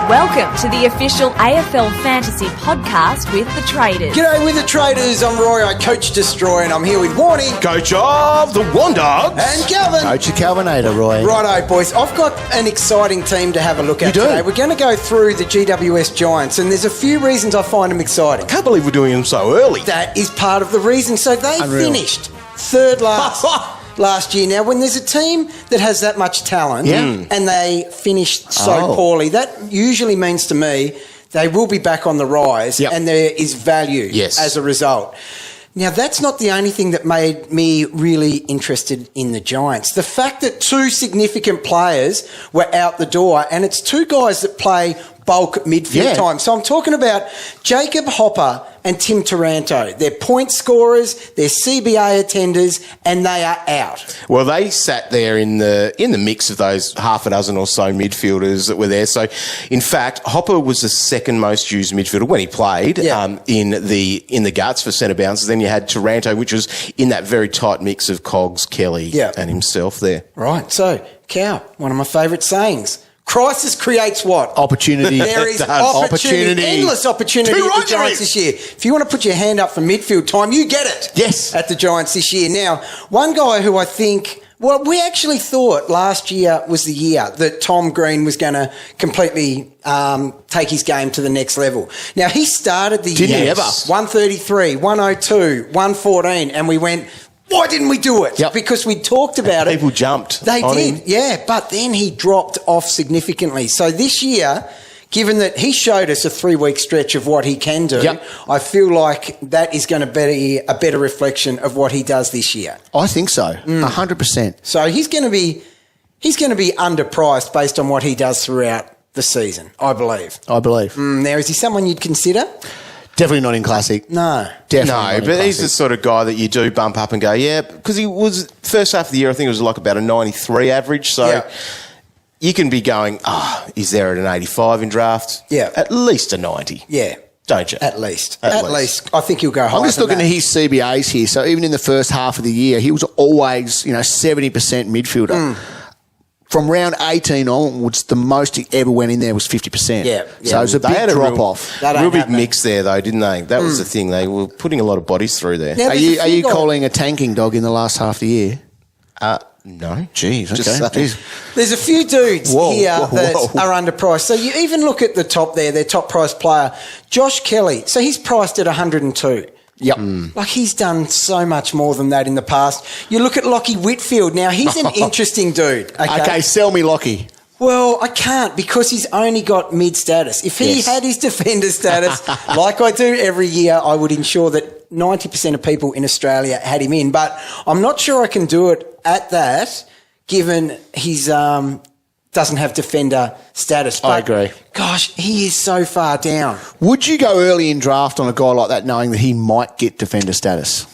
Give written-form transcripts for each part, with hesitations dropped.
Welcome to the official AFL Fantasy podcast with the Traders. G'day with the Traders, I'm Roy, I coach Destroy, and I'm here with Warnie. Coach of the Wandogs. And Calvin. Coach of Calvinator, Roy. Righto, boys, I've got an exciting team to have a look at today. We're going to go through the GWS Giants, and there's a few reasons I find them exciting. Can't believe we're doing them so early. That is part of the reason. So they finished third last year. Now, when there's a team that has that much talent and they finish so poorly, that usually means to me they will be back on the rise and there is value as a result. Now, that's not the only thing that made me really interested in the Giants. The fact that two significant players were out the door, and it's two guys that play bulk midfield time. So I'm talking about Jacob Hopper and Tim Taranto. They're point scorers, they're CBA attenders, and they are out. Well, they sat there in the mix of those half a dozen or so midfielders that were there. So, in fact, Hopper was the second most used midfielder when he played in the guts for centre bounces. Then you had Taranto, which was in that very tight mix of Cogs, Kelly, and himself there. Right. So, Cow, one of my favourite sayings. Crisis creates what? Opportunity. There is opportunity, endless opportunity at the Giants this year. If you want to put your hand up for midfield time, you get it. Yes. At the Giants this year. Now, one guy who I think, well, we actually thought last year was the year that Tom Green was going to completely take his game to the next level. Now, he started the year. Didn't he ever? 133, 102, 114, and we went, why didn't we do it? Because we talked about it. People jumped. They did, but then he dropped off significantly. So this year, given that he showed us a 3-week stretch of what he can do, I feel like that is going to be a better reflection of what he does this year. I think so, 100%. So he's going to be underpriced based on what he does throughout the season, I believe. Now, is he someone you'd consider? Definitely not in Classic. No. Definitely but he's the sort of guy that you do bump up and go, because he was, first half of the year, I think it was like about a 93 average. So you can be going, is there an 85 in draft? Yeah. At least a 90. Yeah. Don't you? At least. I think he'll go higher. I'm just looking at his CBAs here. So even in the first half of the year, he was always, 70% midfielder. From round 18 onwards, the most he ever went in there was 50%. Yeah. So it was a big drop-off. Real big mix there, though, didn't they? That was the thing. They were putting a lot of bodies through there. Now, are you calling a tanking dog in the last half of the year? No. Jeez, okay. There's a few dudes here that are underpriced. So you even look at the top there, their top priced player, Josh Kelly. So he's priced at 102. Yep. Like he's done so much more than that in the past. You look at Lockie Whitfield. Now, he's an interesting dude. Okay, sell me Lockie. Well, I can't because he's only got mid status. If he had his defender status, like I do every year, I would ensure that 90% of people in Australia had him in. But I'm not sure I can do it at that, given he's doesn't have defender status. But, I agree. Gosh, he is so far down. Would you go early in draft on a guy like that knowing that he might get defender status?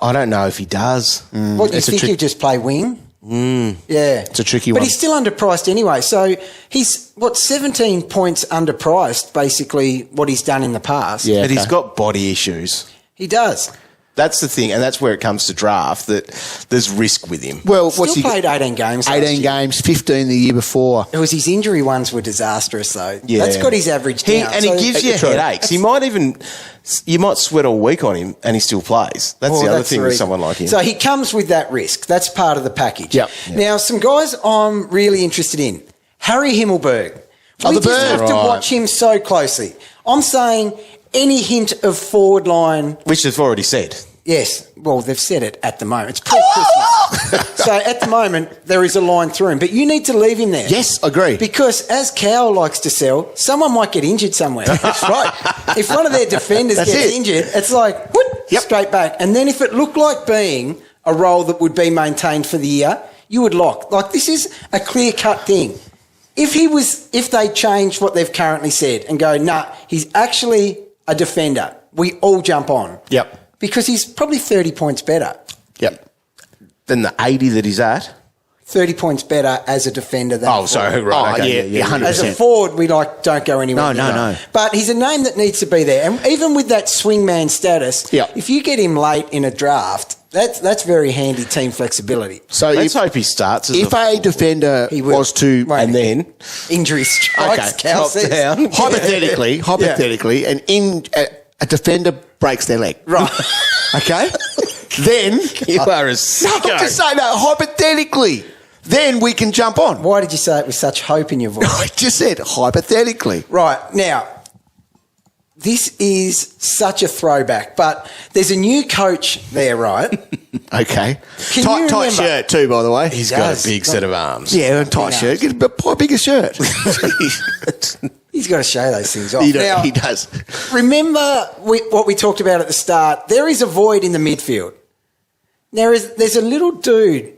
I don't know if he does. What, you think he'll just play wing? Yeah. It's a tricky one. But he's still underpriced anyway. So he's, 17 points underpriced, basically, what he's done in the past. Yeah, but he's got body issues. He does. That's the thing, and that's where it comes to draft, that there's risk with him. Well, Still played 18 games 18 games, 15 the year before. It was his injury ones were disastrous, though. Yeah. That's got his average down. And he gives you headaches. You might sweat all week on him, and he still plays. That's the other thing with someone like him. So he comes with that risk. That's part of the package. Yep. Now, some guys I'm really interested in. Harry Himmelberg. Oh, we the just bird. have to watch him so closely. I'm saying any hint of forward line. Which they've already said. Yes. Well, they've said it at the moment. It's pre-Christmas. So at the moment, there is a line through him. But you need to leave him there. Yes, agree. Because as Cow likes to sell, someone might get injured somewhere. That's right. If one of their defenders gets injured, it's like, straight back. And then if it looked like being a role that would be maintained for the year, you would lock. Like, this is a clear-cut thing. If they change what they've currently said and go, he's actually a defender, we all jump on. Yep. Because he's probably 30 points better. Yep. Than the 80 that he's at? 30 points better as a defender than a forward. Right. Okay, 100%. As a forward, we don't go anywhere. No. But he's a name that needs to be there. And even with that swingman status, if you get him late in a draft, That's very handy team flexibility. So Let's hope he starts as if a defender He will. was to Right. and then Injury strikes, Cal top says. down. hypothetically, a defender breaks their leg. Right. Okay? Then you are a I'm sicko. just saying, no, hypothetically, then we can jump on. Why did you say it with such hope in your voice? I just said hypothetically. Right, now, this is such a throwback, but there's a new coach there, right? Okay. Can tight you remember- shirt too, by the way. He's got a big set of arms. Yeah, a tight shirt. Get a bigger shirt. He's got to show those things off. he Now, does. remember what we talked about at the start? There is a void in the midfield. There's a little dude,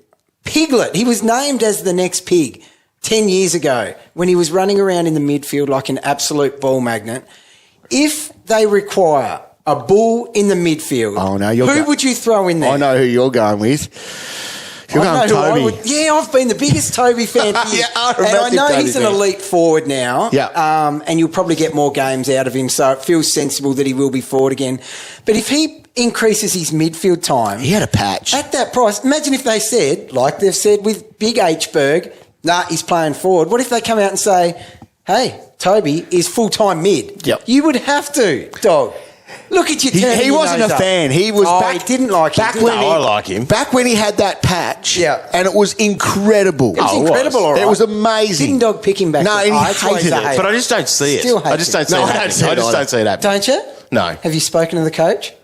Piglet. He was named as the next pig 10 years ago when he was running around in the midfield like an absolute ball magnet. If they require a bull in the midfield, who would you throw in there? I know who you're going with. You're going with Toby. Yeah, I've been the biggest Toby fan for years. Yeah, and I know Toby he's an fan. elite forward now. Yeah. And you'll probably get more games out of him, so it feels sensible that he will be forward again. But if he increases his midfield time... He had a patch. At that price, imagine if they said, like they've said with Big H-Berg, nah, he's playing forward. What if they come out and say, hey, Toby is full-time mid? Yep. You would have to, dog. Look at you turning He your wasn't nose a up. fan. He was he didn't like him. did he? I like him. Back when he had that patch. Yeah. And it was incredible. It was incredible, all right. It was amazing. Didn't dog pick him back? No, then? and he It's always hated a it. hate. But I just don't see it. Still hate I just don't see No, it I don't happening. see it I just either. don't see it happening. Don't you? No. Have you spoken to the coach?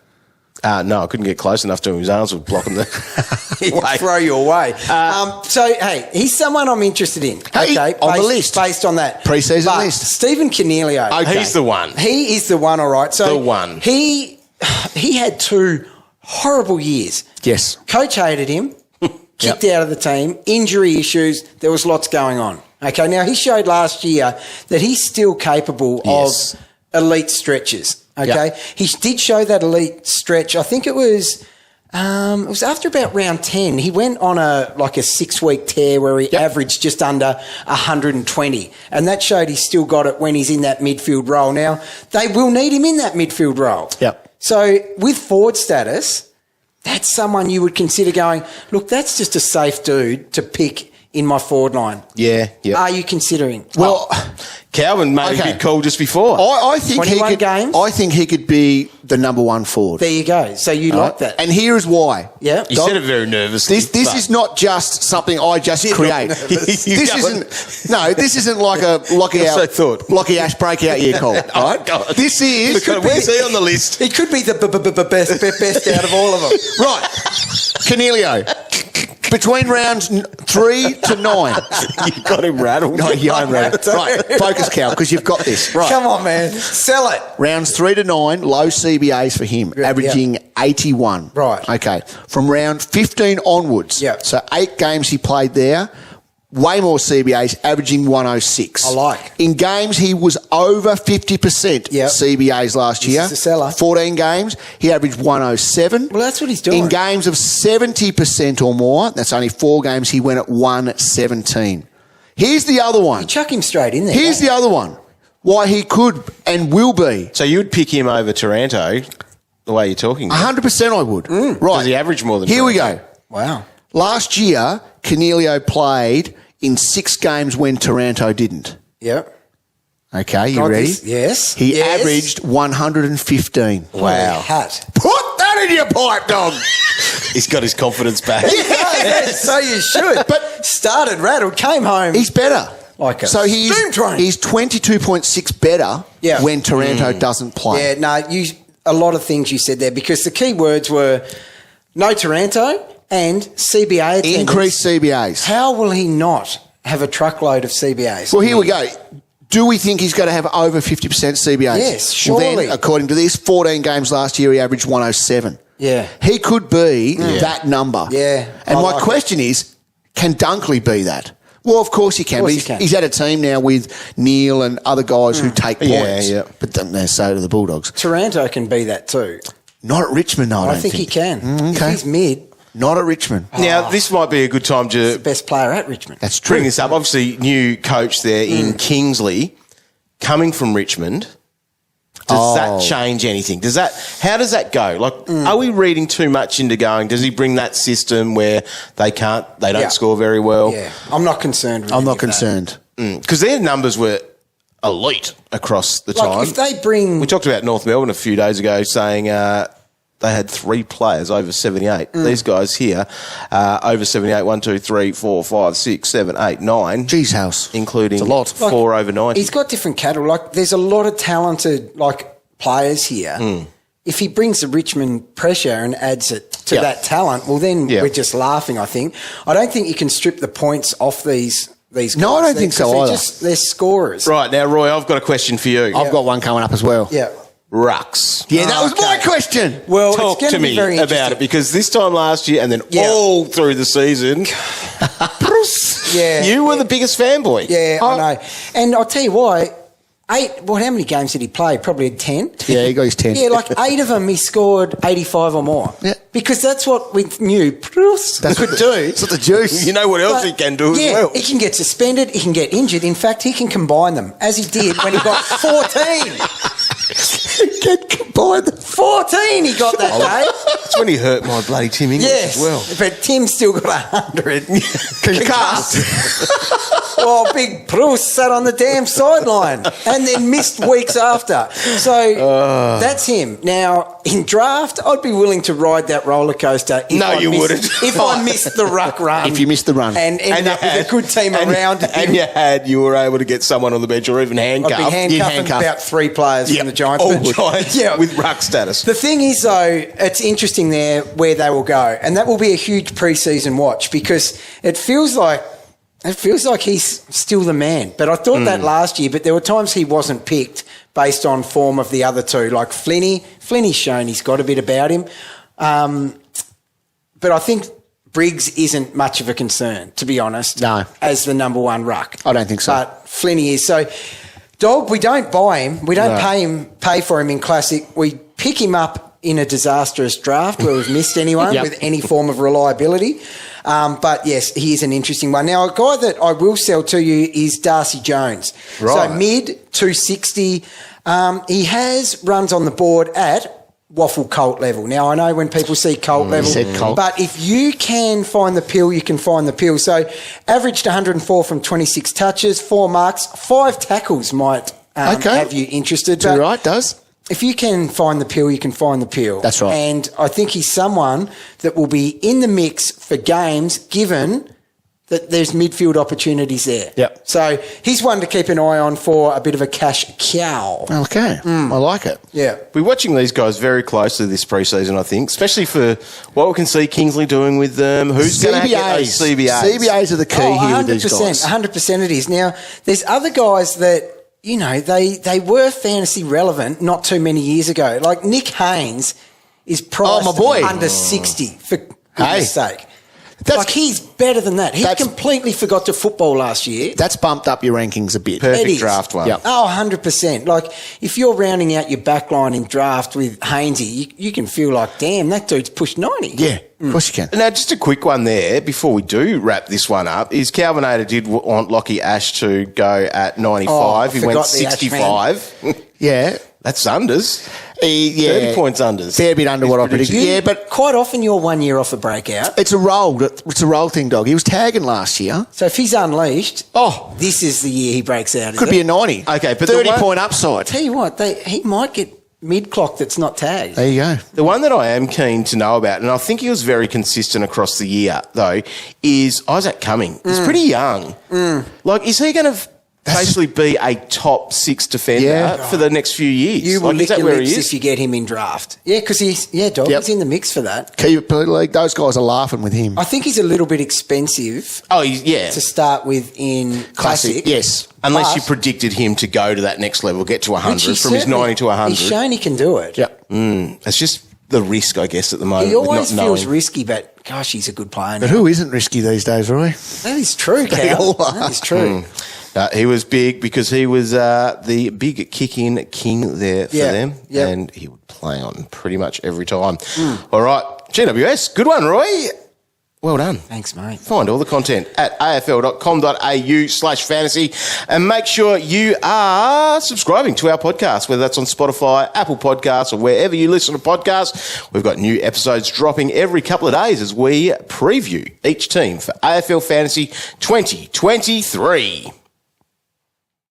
No, I couldn't get close enough to him. His arms would block him there. He'd throw you away. So, hey, he's someone I'm interested in. Hey, Okay, on the list. Based on that. Pre-season But list. Stephen Cornelio. Okay. He's the one. He is the one, all right. So The one. He had 2 horrible years. Yes. Coach hated him, kicked out of the team, injury issues. There was lots going on. Okay, now he showed last year that he's still capable Yes. of elite stretches. Okay, Yep. he did show that elite stretch. I think it was after about round 10. He went on a 6-week tear where he averaged just under 120, and that showed he's still got it when he's in that midfield role. Now they will need him in that midfield role. Yep. So with forward status, that's someone you would consider going, look, that's just a safe dude to pick in my forward line. Yeah. Are you considering? Well, Calvin made a big call just before. I think 21 games? I think he could be the number one forward. There you go. So you like that. And here is why. Yeah. You said it very nervously. This is not just something I just create. This isn't like a Lockie I thought. Lockie Ash breakout year call. Right? Oh, God. This is Where's he on the list? He could be the best out of all of them. right. Cornelio. Between rounds 3 to 9. You got him rattled. No, yeah, I'm ready. Right, focus, Cal, because you've got this. Right. Come on, man. Sell it. Rounds 3 to 9, low CBAs for him, averaging 81. Right. Okay. From round 15 onwards, Yeah. so 8 games he played there, way more CBAs, averaging 106. I like. In games, he was over 50% Yep. CBAs last year. is a seller. 14 games, he averaged 107. Well, that's what he's doing. In games of 70% or more, that's only 4 games, he went at 117. Here's the other one. You chuck him straight in there. Here's the other one. Why he could and will be. So you'd pick him over Taranto, the way you're talking. 100% I would. Right. Does he average more than Here we Taranto? go. Wow. Last year, Cornelio played in 6 games when Taranto didn't. Yep. Okay, you Got ready? this. Yes. He Yes. averaged 115. Holy hat. Put that in your pipe, dog. He's got his confidence back. Yeah, so you should. But started rattled, came home. He's better. Like a so he's steam train. he's 22.6 better Yeah. when Taranto doesn't play. Yeah, no, a lot of things you said there because the key words were no Taranto and CBA attendance. Increased CBAs. How will he not have a truckload of CBAs? Well, here we go. Do we think he's going to have over 50% CBAs? Yes, Well, surely. then, according to this, 14 games last year, he averaged 107. Yeah. He could be that number. Yeah, And I my like question is, can Dunkley be that? Well, of course he can. Of course But he can. He's at a team now with Neil and other guys who take points. Yeah, yeah. But then so do the Bulldogs. Taranto can be that too. Not at Richmond, I I don't think he can. If okay. he's mid, Not at Richmond. Now, this might be a good time the to best player at Richmond. That's true. bring this up. Obviously, new coach there in Kingsley, coming from Richmond. Does that change anything? How does that go? Like, are we reading too much into going, does he bring that system where they don't score very well? Yeah, I'm not concerned with I'm not any of that. concerned. Because their numbers were elite across the time. Like, if they bring... We talked about North Melbourne a few days ago saying they had 3 players over 78. These guys here, over 78, 1, 2, 3, 4, 5, 6, 7, 8, 9. Geez, house. Including it's a lot. 4 over 90. He's got different cattle. Like, there's a lot of talented, players here. If he brings the Richmond pressure and adds it to that talent, well, then we're just laughing, I think. I don't think you can strip the points off these guys. No, I don't think so either. They're scorers. Right, now, Roy, I've got a question for you. I've got one coming up as well. Yeah. Rucks. Yeah, that was my question. Well, Talk it's to be me very about it, because this time last year and then all through the season, you were the biggest fanboy. Yeah, I know. And I'll tell you why. How many games did he play? Probably 10. Yeah, he got his 10. Yeah, 8 of them he scored 85 or more. Yeah. Because that's what we knew Bruce could do. That's what the juice. You know what else he can do as well? He can get suspended, he can get injured. In fact, he can combine them, as he did when he got 14. He can combine them. 14 he got that day. That's when he hurt my bloody Tim English as well. But Tim still got 100. Concussed. Well, big Bruce sat on the damn sideline and then missed weeks after. So that's him. Now, in draft, I'd be willing to ride that roller coaster. If I missed the ruck run. If you missed the run. And ended up with a good team around him. And you were able to get someone on the bench or even handcuffed. I'd be handcuffing about 3 players from the Giants. All Giants with ruck status. The thing is, though, it's interesting there where they will go. And that will be a huge pre-season watch, because it feels like he's still the man. But I thought that last year, but there were times he wasn't picked based on form of the other two. Like Flinny's shown he's got a bit about him. But I think Briggs isn't much of a concern, to be honest. No. As the number 1 ruck. I don't think so. But Flinny is. So, Dog, we don't buy him. We don't pay for him in Classic. We pick him up in a disastrous draft where we've missed anyone with any form of reliability. But yes, he is an interesting one. Now, a guy that I will sell to you is Darcy Jones. Right. So mid 260. He has runs on the board at Waffle Colt level. Now, I know when people see Colt level, said Colt. but if you can find the pill, you can find the pill. So averaged 104 from 26 touches, 4 marks, 5 tackles might have you interested. Too right, does. If you can find the pill, you can find the pill. That's right. And I think he's someone that will be in the mix for games, given that there's midfield opportunities there. Yep. So he's one to keep an eye on for a bit of a cash cow. Okay. I like it. Yeah. We're watching these guys very closely this pre-season, I think, especially for what we can see Kingsley doing with them. Who's going to get those CBAs? CBAs are the key here with these guys. 100% it is. Now, there's other guys that, you know, they were fantasy relevant not too many years ago. Like Nick Haynes is priced under 60, for goodness sake. He's better than that. He completely forgot to football last year. That's bumped up your rankings a bit. Perfect draft one. Yep. Oh, 100%. Like, if you're rounding out your back line in draft with Hainsey, you can feel like, damn, that dude's pushed 90. Yeah, of course you can. Now, just a quick one there before we do wrap this one up is Calvinator did want Lockie Ash to go at 95. He went 65. Yeah. That's unders. 30 points unders. Fair bit under what I predicted. Yeah, but quite often you're 1 year off a breakout. It's a roll. It's a roll thing, Dog. He was tagging last year. So if he's unleashed, this is the year he breaks out. Could be a 90. Okay, but 30-point upside. Tell you what, he might get mid-clock that's not tagged. There you go. The one that I am keen to know about, and I think he was very consistent across the year, though, is Isaac Cumming. He's pretty young. Like, is he going to basically be a top 6 defender for the next few years? You will lick is that your where lips he is? if you get him in draft. Yeah, because he's in the mix for that. Keeper league, those guys are laughing with him. I think he's a little bit expensive to start with in Classic. Yes. Unless you predicted him to go to that next level, get to 100, from his 90 to 100. He's shown he can do it. Yep. It's just the risk, I guess, at the moment. He always with not feels knowing. risky, but gosh, he's a good player. But who isn't risky these days, Roy? That is true, Cal. That is true. He was big because he was the big kick-in king there for them, and he would play on pretty much every time. All right, GWS, good one, Roy. Well done. Thanks, mate. Find all the content at afl.com.au/fantasy and make sure you are subscribing to our podcast, whether that's on Spotify, Apple Podcasts, or wherever you listen to podcasts. We've got new episodes dropping every couple of days as we preview each team for AFL Fantasy 2023.